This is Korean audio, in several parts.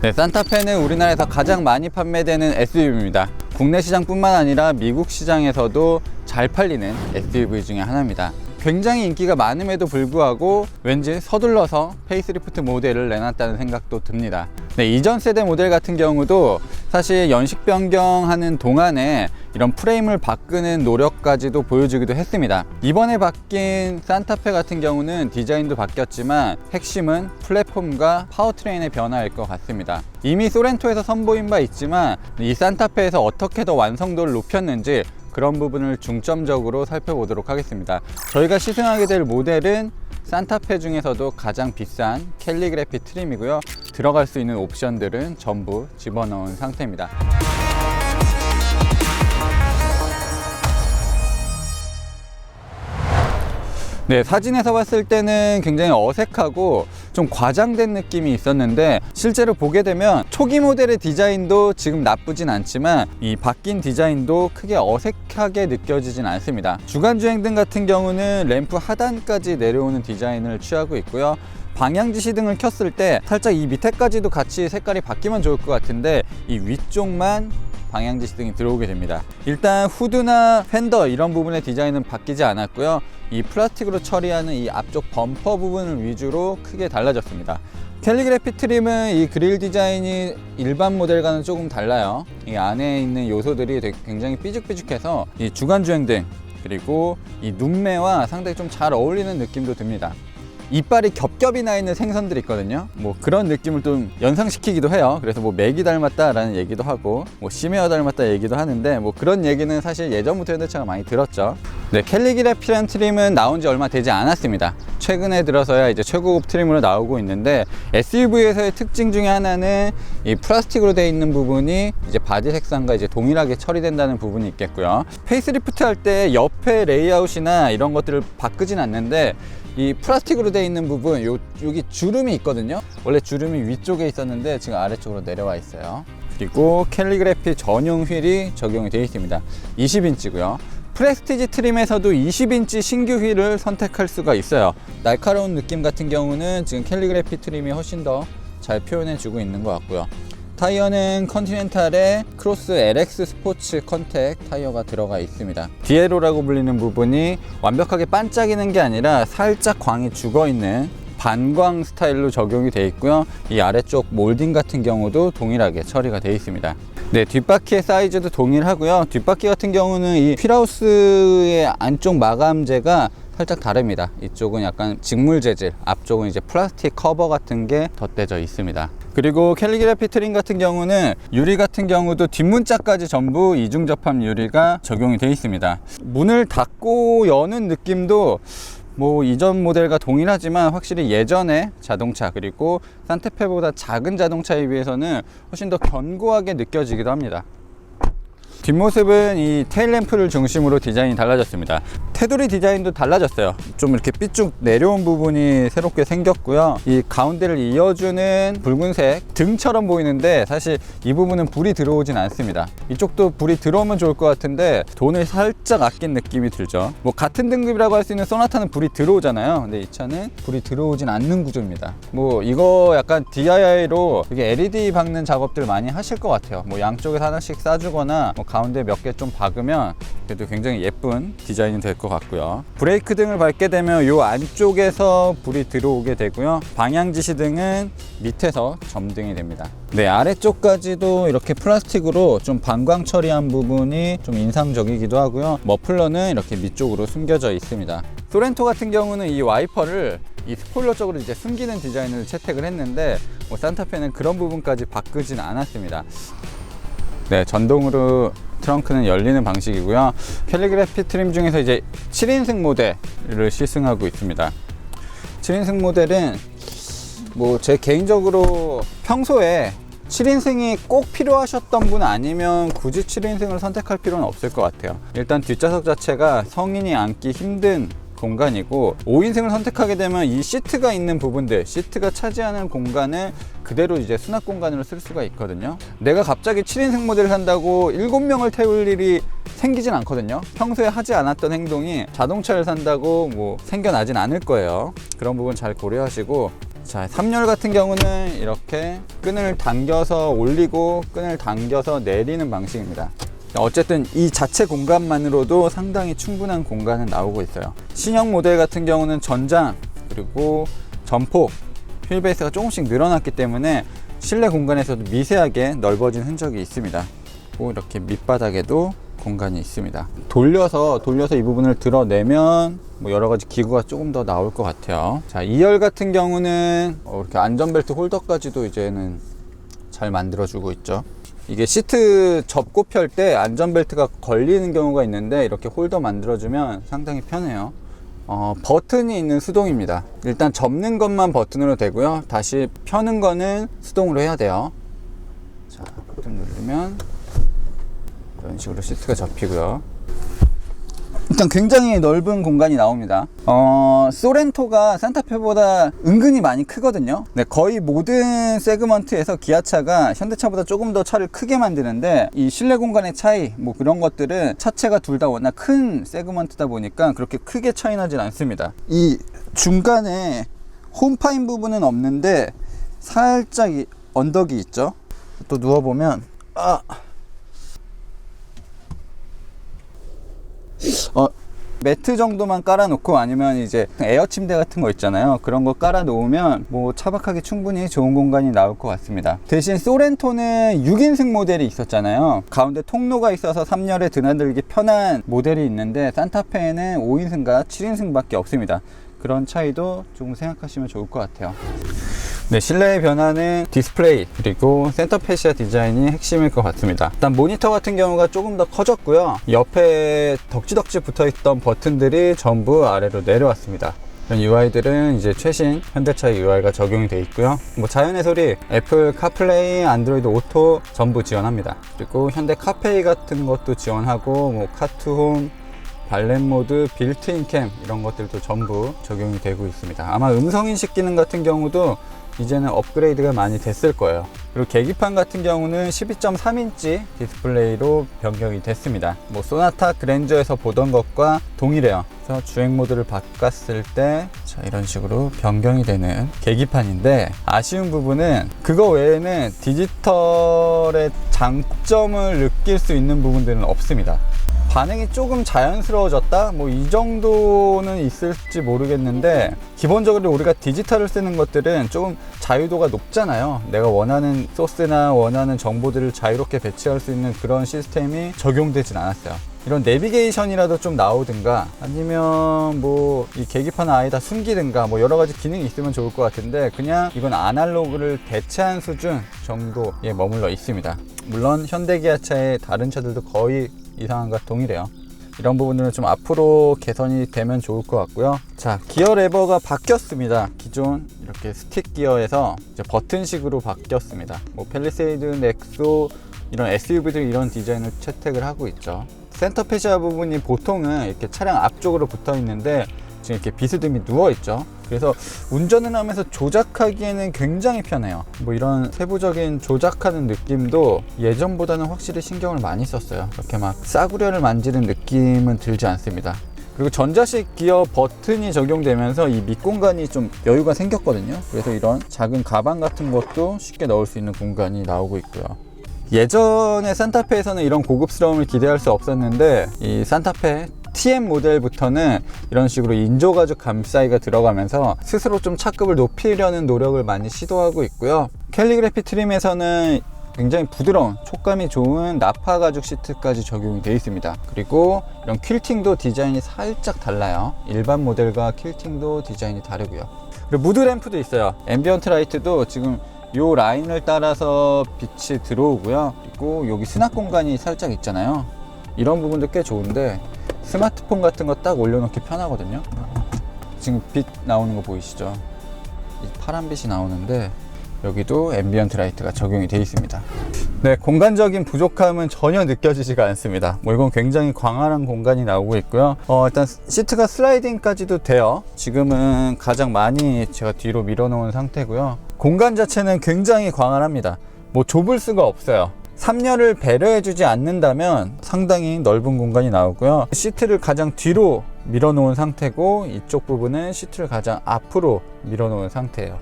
네, 산타페는 우리나라에서 가장 많이 판매되는 SUV입니다. 국내 시장뿐만 아니라 미국 시장에서도 잘 팔리는 SUV 중에 하나입니다. 굉장히 인기가 많음에도 불구하고 왠지 서둘러서 페이스리프트 모델을 내놨다는 생각도 듭니다. 네, 이전 세대 모델 같은 경우도 사실 연식 변경하는 동안에 이런 프레임을 바꾸는 노력까지도 보여주기도 했습니다. 이번에 바뀐 산타페 같은 경우는 디자인도 바뀌었지만 핵심은 플랫폼과 파워트레인의 변화일 것 같습니다. 이미 소렌토에서 선보인 바 있지만 이 산타페에서 어떻게 더 완성도를 높였는지 그런 부분을 중점적으로 살펴보도록 하겠습니다. 저희가 시승하게 될 모델은 산타페 중에서도 가장 비싼 캘리그래피 트림이고요. 들어갈 수 있는 옵션들은 전부 집어넣은 상태입니다. 네, 사진에서 봤을 때는 굉장히 어색하고 좀 과장된 느낌이 있었는데 실제로 보게 되면 초기 모델의 디자인도 지금 나쁘진 않지만 이 바뀐 디자인도 크게 어색하게 느껴지진 않습니다. 주간주행등 같은 경우는 램프 하단까지 내려오는 디자인을 취하고 있고요. 방향지시 등을 켰을 때 살짝 이 밑에까지도 같이 색깔이 바뀌면 좋을 것 같은데 이 위쪽만 방향지시 등이 들어오게 됩니다. 일단 후드나 팬더 이런 부분의 디자인은 바뀌지 않았고요. 이 플라스틱으로 처리하는 이 앞쪽 범퍼 부분을 위주로 크게 달라졌습니다. 캘리그래피 트림은 이 그릴 디자인이 일반 모델과는 조금 달라요. 이 안에 있는 요소들이 굉장히 삐죽삐죽해서 이 주간주행등 그리고 이 눈매와 상당히 좀 잘 어울리는 느낌도 듭니다. 이빨이 겹겹이 나 있는 생선들이 있거든요. 뭐 그런 느낌을 좀 연상시키기도 해요. 그래서 뭐 맥이 닮았다라는 얘기도 하고 뭐 시메어 닮았다 얘기도 하는데 뭐 그런 얘기는 사실 예전부터 현대차가 많이 들었죠. 네, 캘리그래피라는 트림은 나온 지 얼마 되지 않았습니다. 최근에 들어서야 이제 최고급 트림으로 나오고 있는데 SUV에서의 특징 중에 하나는 이 플라스틱으로 되어 있는 부분이 이제 바디 색상과 이제 동일하게 처리된다는 부분이 있겠고요. 페이스리프트 할 때 옆에 레이아웃이나 이런 것들을 바꾸진 않는데 이 플라스틱으로 되어 있는 부분 여기 주름이 있거든요. 원래 주름이 위쪽에 있었는데 지금 아래쪽으로 내려와 있어요. 그리고 캘리그래피 전용 휠이 적용이 되어 있습니다. 20인치고요 프레스티지 트림에서도 20인치 신규 휠을 선택할 수가 있어요. 날카로운 느낌 같은 경우는 지금 캘리그래피 트림이 훨씬 더 잘 표현해 주고 있는 것 같고요. 타이어는 컨티넨탈의 크로스 LX 스포츠 컨택 타이어가 들어가 있습니다. 디에로라고 불리는 부분이 완벽하게 반짝이는 게 아니라 살짝 광이 죽어있는 반광 스타일로 적용이 되어 있고요. 이 아래쪽 몰딩 같은 경우도 동일하게 처리가 되어 있습니다. 네, 뒷바퀴의 사이즈도 동일하고요. 뒷바퀴 같은 경우는 이 휠하우스의 안쪽 마감재가 살짝 다릅니다. 이쪽은 약간 직물 재질, 앞쪽은 이제 플라스틱 커버 같은 게 덧대져 있습니다. 그리고 캘리그래피 트림 같은 경우는 유리 같은 경우도 뒷문짝까지 전부 이중 접합 유리가 적용이 되어 있습니다. 문을 닫고 여는 느낌도 뭐 이전 모델과 동일하지만 확실히 예전의 자동차 그리고 산타페보다 작은 자동차에 비해서는 훨씬 더 견고하게 느껴지기도 합니다. 뒷모습은 이 테일램프를 중심으로 디자인이 달라졌습니다. 테두리 디자인도 달라졌어요. 좀 이렇게 삐쭉 내려온 부분이 새롭게 생겼고요. 이 가운데를 이어주는 붉은색 등처럼 보이는데 사실 이 부분은 불이 들어오진 않습니다. 이쪽도 불이 들어오면 좋을 것 같은데 돈을 살짝 아낀 느낌이 들죠. 뭐 같은 등급이라고 할 수 있는 소나타는 불이 들어오잖아요. 근데 이 차는 불이 들어오진 않는 구조입니다. 뭐 이거 약간 DIY로 이게 LED 박는 작업들 많이 하실 것 같아요. 뭐 양쪽에서 하나씩 싸주거나 뭐 가운데 몇 개 좀 박으면 그래도 굉장히 예쁜 디자인이 될 것 같고요. 브레이크 등을 밟게 되면 이 안쪽에서 불이 들어오게 되고요. 방향지시 등은 밑에서 점등이 됩니다. 네, 아래쪽까지도 이렇게 플라스틱으로 좀 반광 처리한 부분이 좀 인상적이기도 하고요. 머플러는 이렇게 밑쪽으로 숨겨져 있습니다. 소렌토 같은 경우는 이 와이퍼를 이 스포일러 쪽으로 이제 숨기는 디자인을 채택을 했는데 뭐 산타페는 그런 부분까지 바꾸진 않았습니다. 네, 전동으로 트렁크는 열리는 방식이고요. 캘리그래피 트림 중에서 이제 7인승 모델을 시승하고 있습니다. 7인승 모델은 뭐 제 개인적으로 평소에 7인승이 꼭 필요하셨던 분 아니면 굳이 7인승을 선택할 필요는 없을 것 같아요. 일단 뒷좌석 자체가 성인이 앉기 힘든 공간이고 5인승을 선택하게 되면 이 시트가 있는 부분들, 시트가 차지하는 공간을 그대로 이제 수납 공간으로 쓸 수가 있거든요. 내가 갑자기 7인승 모델을 산다고 7명을 태울 일이 생기진 않거든요. 평소에 하지 않았던 행동이 자동차를 산다고 뭐 생겨나진 않을 거예요. 그런 부분 잘 고려하시고 자, 3열 같은 경우는 이렇게 끈을 당겨서 올리고 끈을 당겨서 내리는 방식입니다. 어쨌든 이 자체 공간만으로도 상당히 충분한 공간은 나오고 있어요. 신형 모델 같은 경우는 전장 그리고 전폭 휠베이스가 조금씩 늘어났기 때문에 실내 공간에서도 미세하게 넓어진 흔적이 있습니다. 그리고 이렇게 밑바닥에도 공간이 있습니다. 돌려서 이 부분을 드러내면 뭐 여러 가지 기구가 조금 더 나올 것 같아요. 자, 2열 같은 경우는 이렇게 안전벨트 홀더까지도 이제는 잘 만들어주고 있죠. 이게 시트 접고 펼 때 안전벨트가 걸리는 경우가 있는데 이렇게 홀더 만들어주면 상당히 편해요. 버튼이 있는 수동입니다. 일단 접는 것만 버튼으로 되고요. 다시 펴는 거는 수동으로 해야 돼요. 자, 버튼 누르면 이런 식으로 시트가 접히고요. 일단 굉장히 넓은 공간이 나옵니다. 소렌토가 산타페보다 은근히 많이 크거든요. 네, 거의 모든 세그먼트에서 기아차가 현대차보다 조금 더 차를 크게 만드는데 이 실내 공간의 차이 뭐 그런 것들은 차체가 둘 다 워낙 큰 세그먼트다 보니까 그렇게 크게 차이 나진 않습니다. 이 중간에 홈파인 부분은 없는데 살짝 이 언덕이 있죠. 또 누워보면 매트 정도만 깔아 놓고 아니면 이제 에어 침대 같은 거 있잖아요. 그런 거 깔아 놓으면 뭐 차박하기 충분히 좋은 공간이 나올 것 같습니다. 대신 소렌토는 6인승 모델이 있었잖아요. 가운데 통로가 있어서 3열에 드나들기 편한 모델이 있는데 산타페에는 5인승과 7인승 밖에 없습니다. 그런 차이도 조금 생각하시면 좋을 것 같아요. 네, 실내의 변화는 디스플레이 그리고 센터 패시아 디자인이 핵심일 것 같습니다. 일단 모니터 같은 경우가 조금 더 커졌고요. 옆에 덕지덕지 붙어있던 버튼들이 전부 아래로 내려왔습니다. 이런 UI들은 이제 최신 현대차의 UI가 적용이 되어 있고요. 뭐 자연의 소리, 애플 카플레이, 안드로이드 오토 전부 지원합니다. 그리고 현대 카페이 같은 것도 지원하고 뭐 카투홈, 발렛 모드, 빌트인 캠 이런 것들도 전부 적용이 되고 있습니다. 아마 음성인식 기능 같은 경우도 이제는 업그레이드가 많이 됐을 거예요. 그리고 계기판 같은 경우는 12.3인치 디스플레이로 변경이 됐습니다. 뭐 소나타 그랜저에서 보던 것과 동일해요. 그래서 주행 모드를 바꿨을 때 자, 이런 식으로 변경이 되는 계기판인데 아쉬운 부분은 그거 외에는 디지털의 장점을 느낄 수 있는 부분들은 없습니다. 반응이 조금 자연스러워졌다? 뭐 이 정도는 있을지 모르겠는데 기본적으로 우리가 디지털을 쓰는 것들은 조금 자유도가 높잖아요. 내가 원하는 소스나 원하는 정보들을 자유롭게 배치할 수 있는 그런 시스템이 적용되진 않았어요. 이런 내비게이션이라도 좀 나오든가 아니면 뭐 이 계기판을 아예 다 숨기든가 뭐 여러 가지 기능이 있으면 좋을 것 같은데 그냥 이건 아날로그를 대체한 수준 정도에 머물러 있습니다. 물론 현대기아차의 다른 차들도 거의 이상한과 동일해요. 이런 부분들은 좀 앞으로 개선이 되면 좋을 것 같고요. 자, 기어 레버가 바뀌었습니다. 기존 이렇게 스틱 기어에서 이제 버튼식으로 바뀌었습니다. 뭐 팰리세이드, 넥소 이런 SUV들 이런 디자인을 채택을 하고 있죠. 센터 패시아 부분이 보통은 이렇게 차량 앞쪽으로 붙어 있는데 지금 이렇게 비스듬히 누워 있죠. 그래서 운전을 하면서 조작하기에는 굉장히 편해요. 뭐 이런 세부적인 조작하는 느낌도 예전보다는 확실히 신경을 많이 썼어요. 이렇게 막 싸구려를 만지는 느낌은 들지 않습니다. 그리고 전자식 기어 버튼이 적용되면서 이 밑공간이 좀 여유가 생겼거든요. 그래서 이런 작은 가방 같은 것도 쉽게 넣을 수 있는 공간이 나오고 있고요. 예전에 산타페에서는 이런 고급스러움을 기대할 수 없었는데 이 산타페 TM 모델부터는 이런 식으로 인조가죽 감싸이가 들어가면서 스스로 좀 차급을 높이려는 노력을 많이 시도하고 있고요. 캘리그래피 트림에서는 굉장히 부드러운 촉감이 좋은 나파 가죽 시트까지 적용이 되어 있습니다. 그리고 이런 퀼팅도 디자인이 살짝 달라요. 일반 모델과 퀼팅도 디자인이 다르고요. 그리고 무드 램프도 있어요. 앰비언트 라이트도 지금 요 라인을 따라서 빛이 들어오고요. 그리고 여기 수납 공간이 살짝 있잖아요. 이런 부분도 꽤 좋은데 스마트폰 같은 거 딱 올려놓기 편하거든요. 지금 빛 나오는 거 보이시죠? 이 파란 빛이 나오는데 여기도 앰비언트 라이트가 적용이 되어 있습니다. 네, 공간적인 부족함은 전혀 느껴지지가 않습니다. 뭐 이건 굉장히 광활한 공간이 나오고 있고요. 일단 시트가 슬라이딩까지도 돼요. 지금은 가장 많이 제가 뒤로 밀어놓은 상태고요. 공간 자체는 굉장히 광활합니다. 뭐 좁을 수가 없어요. 3열을 배려해주지 않는다면 상당히 넓은 공간이 나오고요. 시트를 가장 뒤로 밀어놓은 상태고, 이쪽 부분은 시트를 가장 앞으로 밀어놓은 상태예요.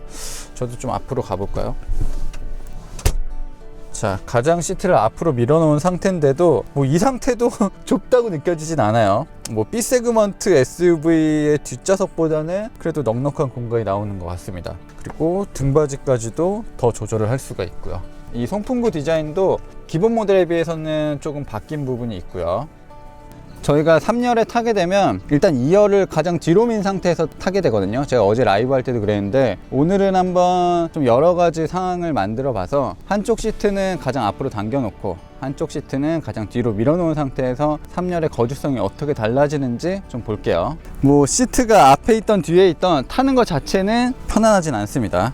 저도 좀 앞으로 가볼까요? 자, 가장 시트를 앞으로 밀어놓은 상태인데도 뭐 이 상태도 좁다고 느껴지진 않아요. 뭐 B 세그먼트 SUV의 뒷좌석보다는 그래도 넉넉한 공간이 나오는 것 같습니다. 그리고 등받이까지도 더 조절을 할 수가 있고요. 이 송풍구 디자인도 기본 모델에 비해서는 조금 바뀐 부분이 있고요. 저희가 3열에 타게 되면 일단 2열을 가장 뒤로 민 상태에서 타게 되거든요. 제가 어제 라이브 할 때도 그랬는데, 오늘은 한번 좀 여러 가지 상황을 만들어 봐서 한쪽 시트는 가장 앞으로 당겨 놓고 한쪽 시트는 가장 뒤로 밀어 놓은 상태에서 3열의 거주성이 어떻게 달라지는지 좀 볼게요. 뭐 시트가 앞에 있던 뒤에 있던 타는 것 자체는 편안하진 않습니다.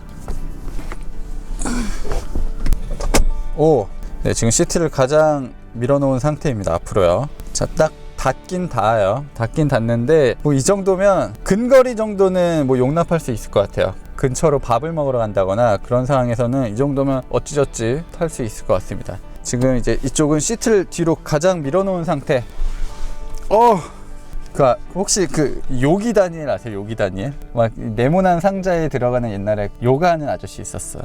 네, 지금 시트를 가장 밀어 놓은 상태입니다. 앞으로요. 자, 딱 닿긴 닿아요. 닿긴 닿는데 뭐 이 정도면 근거리 정도는 뭐 용납할 수 있을 것 같아요. 근처로 밥을 먹으러 간다거나 그런 상황에서는 이 정도면 어찌저찌 탈 수 있을 것 같습니다. 지금 이제 이쪽은 시트를 뒤로 가장 밀어놓은 상태. 혹시 그 요기 다니엘 아세요? 요기 다니엘? 막 네모난 상자에 들어가는 옛날에 요가하는 아저씨 있었어.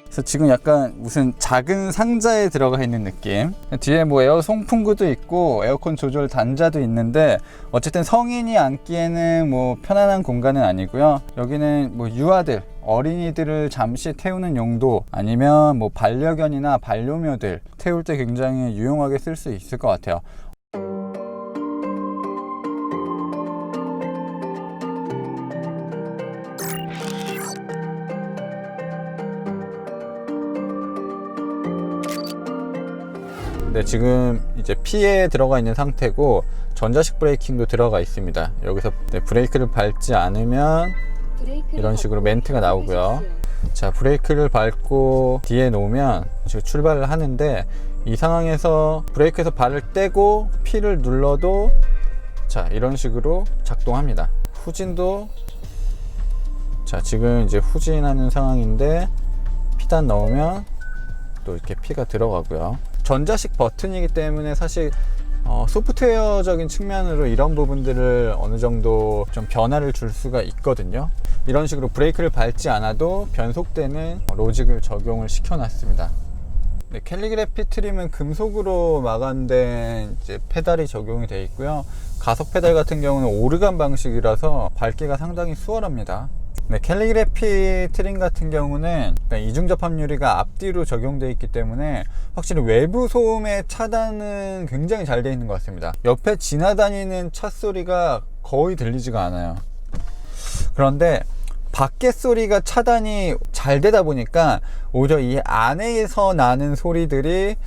그래서 지금 약간 무슨 작은 상자에 들어가 있는 느낌. 뒤에 뭐 에어 송풍구도 있고 에어컨 조절 단자도 있는데, 어쨌든 성인이 앉기에는 뭐 편안한 공간은 아니고요. 여기는 뭐 유아들, 어린이들을 잠시 태우는 용도, 아니면 뭐 반려견이나 반려묘들 태울 때 굉장히 유용하게 쓸 수 있을 것 같아요. 네, 지금 이제 P에 들어가 있는 상태고 전자식 브레이킹도 들어가 있습니다. 여기서 브레이크를 밟지 않으면 이런 식으로 멘트가 나오고요. 자, 브레이크를 밟고 D에 놓으면 지금 출발을 하는데, 이 상황에서 브레이크에서 발을 떼고 P를 눌러도 자, 이런 식으로 작동합니다. 후진도, 자, 지금 이제 후진하는 상황인데 P단 넣으면 또 이렇게 P가 들어가고요. 전자식 버튼이기 때문에 사실 소프트웨어적인 측면으로 이런 부분들을 어느 정도 좀 변화를 줄 수가 있거든요. 이런 식으로 브레이크를 밟지 않아도 변속되는 로직을 적용을 시켜놨습니다. 네, 캘리그래피 트림은 금속으로 마감된 이제 페달이 적용이 되어 있고요. 가속 페달 같은 경우는 오르간 방식이라서 밟기가 상당히 수월합니다. 네, 캘리그래피 트림 같은 경우는 이중 접합 유리가 앞뒤로 적용되어 있기 때문에 확실히 외부 소음의 차단은 굉장히 잘 되어 있는 것 같습니다. 옆에 지나다니는 차 소리가 거의 들리지가 않아요. 그런데 밖에 소리가 차단이 잘 되다 보니까 오히려 이 안에서 나는 소리들이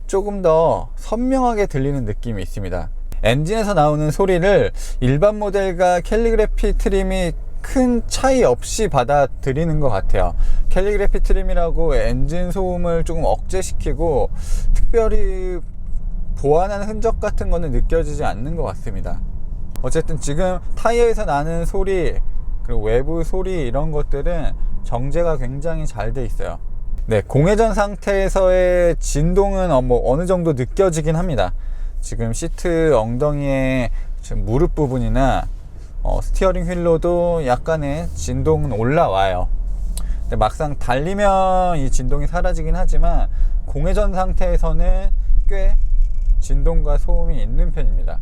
조금 더 선명하게 들리는 느낌이 있습니다. 엔진에서 나오는 소리를 일반 모델과 캘리그래피 트림이 큰 차이 없이 받아들이는 것 같아요. 캘리그래피 트림이라고 엔진 소음을 조금 억제시키고 특별히 보완하는 흔적 같은 거는 느껴지지 않는 것 같습니다. 어쨌든 지금 타이어에서 나는 소리, 그리고 외부 소리, 이런 것들은 정제가 굉장히 잘 돼 있어요. 네, 공회전 상태에서의 진동은 어느 정도 느껴지긴 합니다. 지금 시트 엉덩이의 지금 무릎 부분이나 스티어링 휠로도 약간의 진동은 올라와요. 근데 막상 달리면 이 진동이 사라지긴 하지만 공회전 상태에서는 꽤 진동과 소음이 있는 편입니다.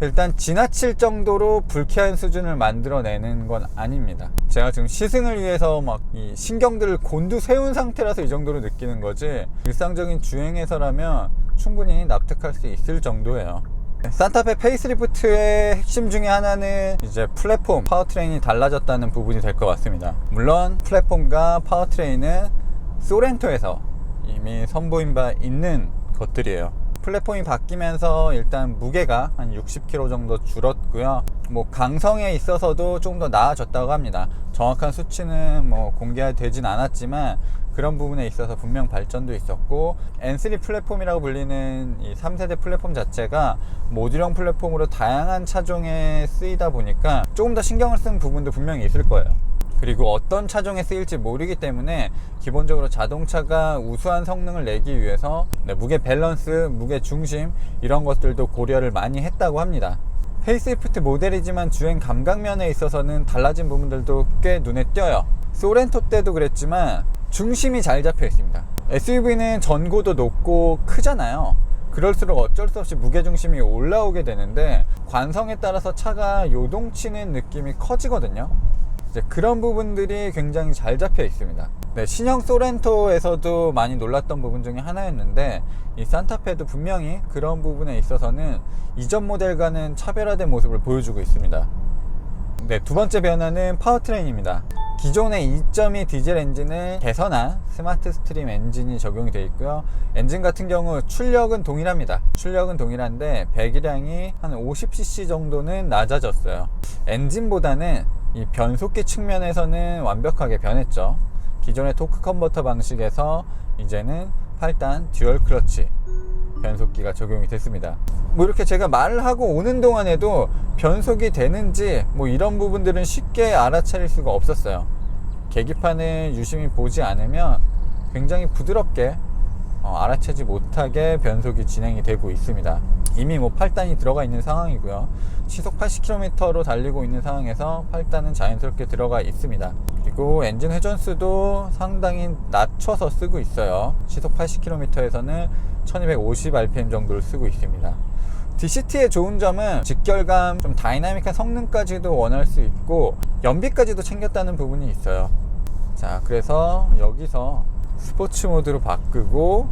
일단 지나칠 정도로 불쾌한 수준을 만들어내는 건 아닙니다. 제가 지금 시승을 위해서 막 이 신경들을 곤두세운 상태라서 이 정도로 느끼는 거지, 일상적인 주행에서라면 충분히 납득할 수 있을 정도예요. 산타페 페이스리프트의 핵심 중에 하나는 이제 플랫폼, 파워트레인이 달라졌다는 부분이 될 것 같습니다. 물론 플랫폼과 파워트레인은 소렌토에서 이미 선보인 바 있는 것들이에요. 플랫폼이 바뀌면서 일단 무게가 한 60kg 정도 줄었고요. 뭐 강성에 있어서도 조금 더 나아졌다고 합니다. 정확한 수치는 뭐 공개되진 않았지만 그런 부분에 있어서 분명 발전도 있었고, N3 플랫폼이라고 불리는 이 3세대 플랫폼 자체가 모듈형 플랫폼으로 다양한 차종에 쓰이다 보니까 조금 더 신경을 쓴 부분도 분명히 있을 거예요. 그리고 어떤 차종에 쓰일지 모르기 때문에 기본적으로 자동차가 우수한 성능을 내기 위해서 무게 밸런스, 무게 중심, 이런 것들도 고려를 많이 했다고 합니다. 페이스리프트 모델이지만 주행 감각면에 있어서는 달라진 부분들도 꽤 눈에 띄어요. 소렌토 때도 그랬지만 중심이 잘 잡혀 있습니다. SUV는 전고도 높고 크잖아요. 그럴수록 어쩔 수 없이 무게중심이 올라오게 되는데 관성에 따라서 차가 요동치는 느낌이 커지거든요. 이제 그런 부분들이 굉장히 잘 잡혀 있습니다. 네, 신형 소렌토에서도 많이 놀랐던 부분 중에 하나였는데 이 산타페도 분명히 그런 부분에 있어서는 이전 모델과는 차별화된 모습을 보여주고 있습니다. 네, 두 번째 변화는 파워트레인입니다. 기존의 2.2 디젤 엔진을 개선한 스마트 스트림 엔진이 적용이 되어 있고요. 엔진 같은 경우 출력은 동일합니다. 출력은 동일한데 배기량이 한 50cc 정도는 낮아졌어요. 엔진보다는 이 변속기 측면에서는 완벽하게 변했죠. 기존의 토크 컨버터 방식에서 이제는 8단 듀얼 클러치 변속기가 적용이 됐습니다. 뭐 이렇게 제가 말을 하고 오는 동안에도 변속이 되는지 뭐 이런 부분들은 쉽게 알아차릴 수가 없었어요. 계기판을 유심히 보지 않으면 굉장히 부드럽게 알아채지 못하게 변속이 진행이 되고 있습니다. 이미 뭐 8단이 들어가 있는 상황이고요. 시속 80km로 달리고 있는 상황에서 8단은 자연스럽게 들어가 있습니다. 그리고 엔진 회전수도 상당히 낮춰서 쓰고 있어요. 시속 80km에서는 1250rpm 정도를 쓰고 있습니다. DCT의 좋은 점은 직결감, 좀 다이나믹한 성능까지도 원할 수 있고 연비까지도 챙겼다는 부분이 있어요. 자, 그래서 여기서 스포츠 모드로 바꾸고,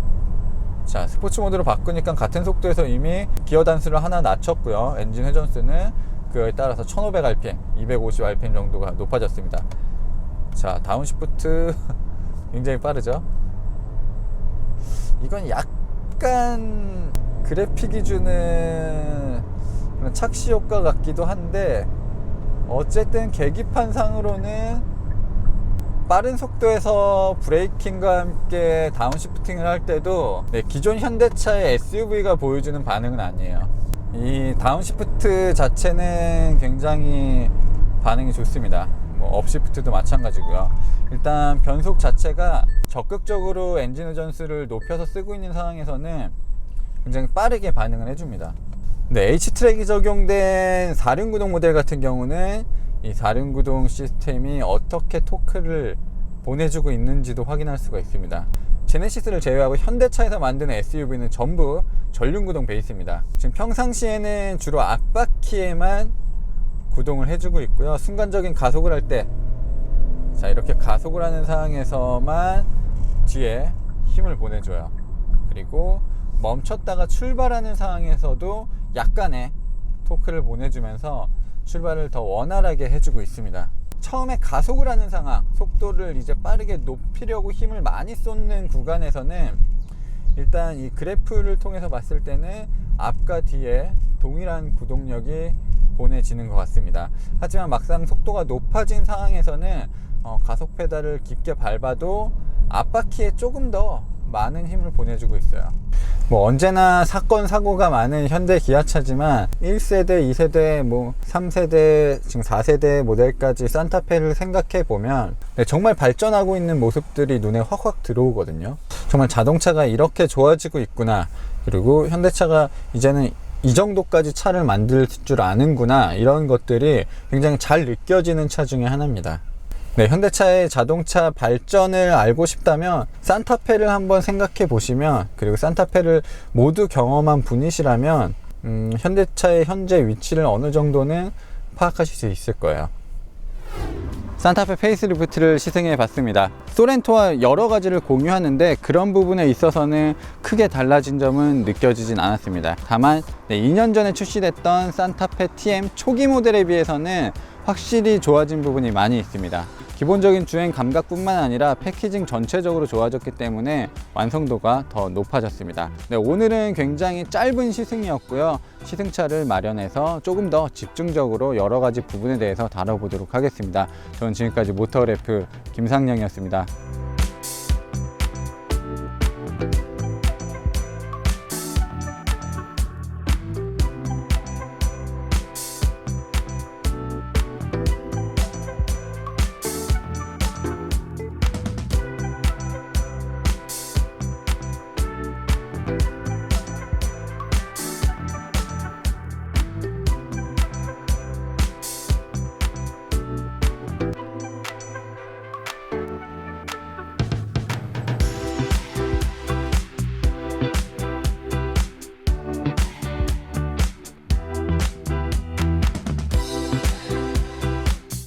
자, 스포츠 모드로 바꾸니까 같은 속도에서 이미 기어 단수를 하나 낮췄고요. 엔진 회전수는 그에 따라서 1500rpm, 250rpm 정도가 높아졌습니다. 자, 다운시프트 굉장히 빠르죠. 이건 약간 그래픽이 주는 그런 착시 효과 같기도 한데 어쨌든 계기판 상으로는 빠른 속도에서 브레이킹과 함께 다운시프팅을 할 때도 기존 현대차의 SUV가 보여주는 반응은 아니에요. 이 다운시프트 자체는 굉장히 반응이 좋습니다. 뭐 업시프트도 마찬가지고요. 일단 변속 자체가 적극적으로 엔진 회전수를 높여서 쓰고 있는 상황에서는 굉장히 빠르게 반응을 해줍니다. 네, H트랙이 적용된 4륜구동 모델 같은 경우는 이 4륜구동 시스템이 어떻게 토크를 보내주고 있는지도 확인할 수가 있습니다. 제네시스를 제외하고 현대차에서 만드는 SUV는 전부 전륜구동 베이스입니다. 지금 평상시에는 주로 앞바퀴에만 구동을 해주고 있고요. 순간적인 가속을 할 때, 자, 이렇게 가속을 하는 상황에서만 뒤에 힘을 보내줘요. 그리고 멈췄다가 출발하는 상황에서도 약간의 토크를 보내주면서 출발을 더 원활하게 해주고 있습니다. 처음에 가속을 하는 상황, 속도를 이제 빠르게 높이려고 힘을 많이 쏟는 구간에서는 일단 이 그래프를 통해서 봤을 때는 앞과 뒤에 동일한 구동력이 보내지는 것 같습니다. 하지만 막상 속도가 높아진 상황에서는 가속 페달을 깊게 밟아도 앞바퀴에 조금 더 많은 힘을 보내주고 있어요. 뭐 언제나 사건 사고가 많은 현대 기아차지만 1세대, 2세대, 뭐 3세대, 지금 4세대 모델까지 산타페를 생각해 보면 정말 발전하고 있는 모습들이 눈에 확확 들어오거든요. 정말 자동차가 이렇게 좋아지고 있구나, 그리고 현대차가 이제는 이 정도까지 차를 만들 줄 아는구나, 이런 것들이 굉장히 잘 느껴지는 차 중에 하나입니다. 네, 현대차의 자동차 발전을 알고 싶다면 산타페를 한번 생각해 보시면, 그리고 산타페를 모두 경험한 분이시라면 현대차의 현재 위치를 어느 정도는 파악하실 수 있을 거예요. 산타페 페이스리프트를 시승해 봤습니다. 소렌토와 여러 가지를 공유하는데 그런 부분에 있어서는 크게 달라진 점은 느껴지진 않았습니다. 다만 2년 전에 출시됐던 산타페 TM 초기 모델에 비해서는 확실히 좋아진 부분이 많이 있습니다. 기본적인 주행 감각뿐만 아니라 패키징 전체적으로 좋아졌기 때문에 완성도가 더 높아졌습니다. 네, 오늘은 굉장히 짧은 시승이었고요. 시승차를 마련해서 조금 더 집중적으로 여러 가지 부분에 대해서 다뤄보도록 하겠습니다. 저는 지금까지 모터래프 김상영이었습니다.